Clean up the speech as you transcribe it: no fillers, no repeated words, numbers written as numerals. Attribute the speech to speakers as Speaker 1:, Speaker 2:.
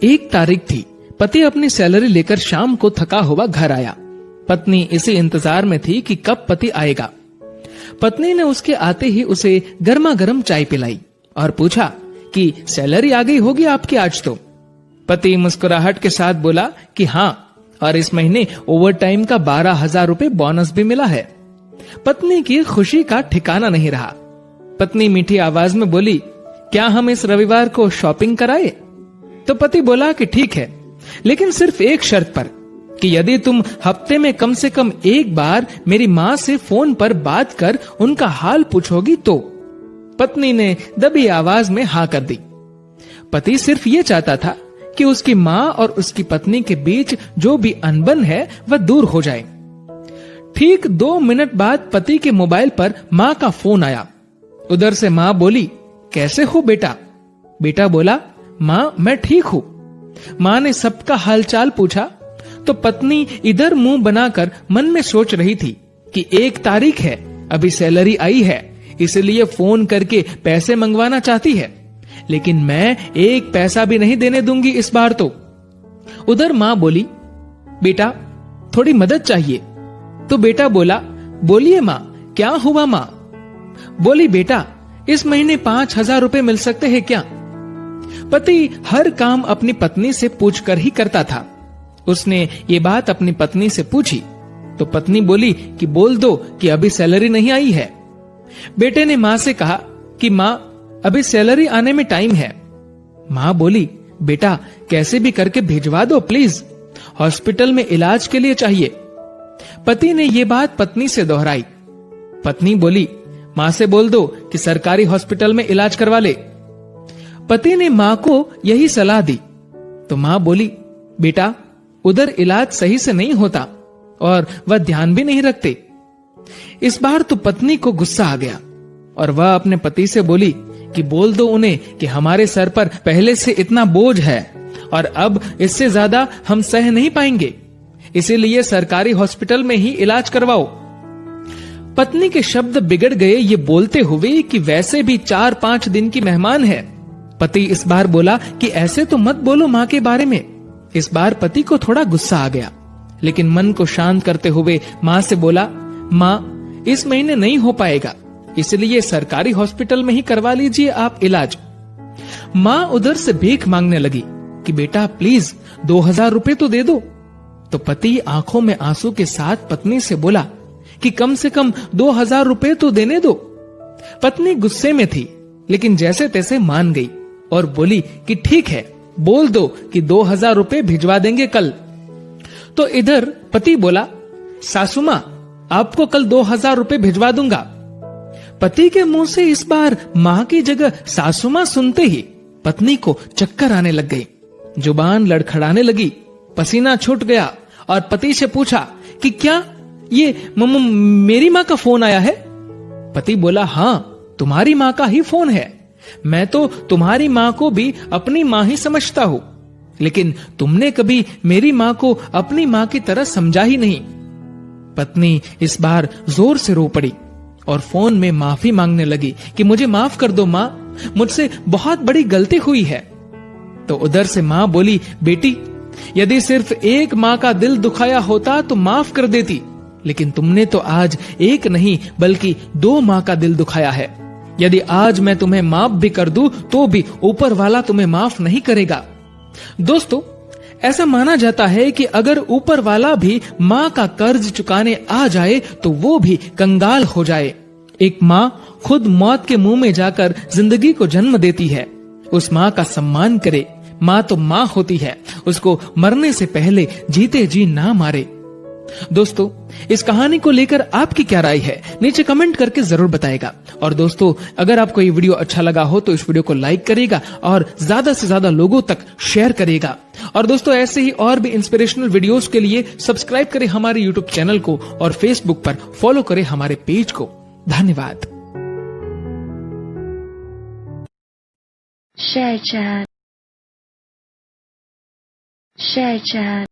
Speaker 1: 1 तारीख थी। पति अपनी सैलरी लेकर शाम को थका हुआ घर आया। पत्नी इसी इंतजार में थी कि कब पति आएगा। पत्नी ने उसके आते ही उसे गर्मा गर्म चाय पिलाई और पूछा कि सैलरी आ गई होगी आपकी आज तो। पति मुस्कुराहट के साथ बोला कि हाँ, और इस महीने ओवर टाइम का 12,000 रुपए बोनस भी मिला है। पत्नी की खुशी का ठिकाना नहीं रहा। पत्नी मीठी आवाज में बोली, क्या हम इस रविवार को शॉपिंग कराए? तो पति बोला कि ठीक है, लेकिन सिर्फ एक शर्त पर, कि यदि तुम हफ्ते में कम से कम एक बार मेरी माँ से फोन पर बात कर उनका हाल पूछोगी तो। पत्नी ने दबी आवाज में हाँ कर दी। पति सिर्फ ये चाहता था कि उसकी माँ और उसकी पत्नी के बीच जो भी अनबन है वह दूर हो जाए। ठीक 2 मिनट बाद पति के मोबाइल पर माँ का फोन आया। उधर से माँ बोली, कैसे हो बेटा? बेटा बोला, माँ मैं ठीक हूँ। माँ ने सबका हालचाल पूछा तो पत्नी इधर मुंह बनाकर मन में सोच रही थी कि 1 तारीख है, अभी सैलरी आई है, इसलिए फोन करके पैसे मंगवाना चाहती है, लेकिन मैं 1 पैसा भी नहीं देने दूंगी इस बार तो। उधर माँ बोली, बेटा थोड़ी मदद चाहिए। तो बेटा बोला, बोलिए माँ, क्या हुआ माँ? बोली, बेटा इस महीने 5,000 रुपए मिल सकते हैं क्या? पति हर काम अपनी पत्नी से पूछकर ही करता था। उसने ये बात अपनी पत्नी से पूछी तो पत्नी बोली कि बोल दो कि अभी सैलरी नहीं आई है। बेटे ने माँ से कहा कि माँ अभी सैलरी आने में टाइम है। माँ बोली, बेटा कैसे भी करके भिजवा दो प्लीज, हॉस्पिटल में इलाज के लिए चाहिए। पति ने ये बात पत्नी से दोहराई। पत्नी बोली, माँ से बोल दो कि सरकारी हॉस्पिटल में इलाज करवा ले। पति ने माँ को यही सलाह दी तो माँ बोली, बेटा उधर इलाज सही से नहीं होता और वह ध्यान भी नहीं रखते। इस बार तो पत्नी को गुस्सा आ गया और वह अपने पति से बोली कि बोल दो उन्हें कि हमारे सर पर पहले से इतना बोझ है और अब इससे ज्यादा हम सह नहीं पाएंगे, इसीलिए सरकारी हॉस्पिटल में ही इलाज करवाओ। पत्नी के शब्द बिगड़ गए ये बोलते हुए कि वैसे भी 4-5 दिन की मेहमान है। पति इस बार बोला कि ऐसे तो मत बोलो माँ के बारे में। इस बार पति को थोड़ा गुस्सा आ गया, लेकिन मन को शांत करते हुए माँ से बोला, माँ इस महीने नहीं हो पाएगा, इसलिए सरकारी हॉस्पिटल में ही करवा लीजिए आप इलाज। माँ उधर से भीख मांगने लगी कि बेटा प्लीज 2,000 रुपए तो दे दो। तो पति आंखों में आंसू के साथ पत्नी से बोला कि कम से कम 2,000 रुपए तो देने दो। पत्नी गुस्से में थी, लेकिन जैसे तैसे मान गई और बोली कि ठीक है, बोल दो कि 2,000 रुपए भिजवा देंगे कल। तो इधर पति बोला, सासू माँ आपको कल 2,000 रुपए भिजवा दूंगा। पति के मुंह से इस बार माँ की जगह सासू माँ सुनते ही पत्नी को चक्कर आने लग गई, जुबान लड़खड़ाने लगी, पसीना छूट गया और पति से पूछा कि क्या ये मेरी माँ का फोन आया है? पति बोला, हाँ तुम्हारी माँ का ही फोन है। मैं तो तुम्हारी माँ को भी अपनी माँ ही समझता हूँ, लेकिन तुमने कभी मेरी माँ को अपनी माँ की तरह समझा ही नहीं। पत्नी इस बार जोर से रो पड़ी और फोन में माफी मांगने लगी कि मुझे माफ कर दो माँ, मुझसे बहुत बड़ी गलती हुई है। तो उधर से माँ बोली, बेटी यदि सिर्फ एक माँ का दिल दुखाया होता तो माफ कर देती, लेकिन तुमने तो आज एक नहीं बल्कि 2 माँ का दिल दुखाया है। यदि आज मैं तुम्हें माफ भी कर दूं तो भी ऊपर वाला तुम्हें माफ नहीं करेगा। दोस्तों, ऐसा माना जाता है कि अगर ऊपर वाला भी माँ का कर्ज चुकाने आ जाए तो वो भी कंगाल हो जाए। एक माँ खुद मौत के मुंह में जाकर जिंदगी को जन्म देती है। उस माँ का सम्मान करे। माँ तो माँ होती है, उसको मरने से पहले जीते जी ना मारे। दोस्तों, इस कहानी को लेकर आपकी क्या राय है नीचे कमेंट करके जरूर बताएगा। और दोस्तों, अगर आपको ये वीडियो अच्छा लगा हो तो इस वीडियो को लाइक करेगा और ज्यादा से ज्यादा लोगों तक शेयर करेगा। और दोस्तों, ऐसे ही और भी इंस्पिरेशनल वीडियोस के लिए सब्सक्राइब करें हमारे यूट्यूब चैनल को और फेसबुक पर फॉलो करें हमारे पेज को। धन्यवाद।
Speaker 2: Share chat.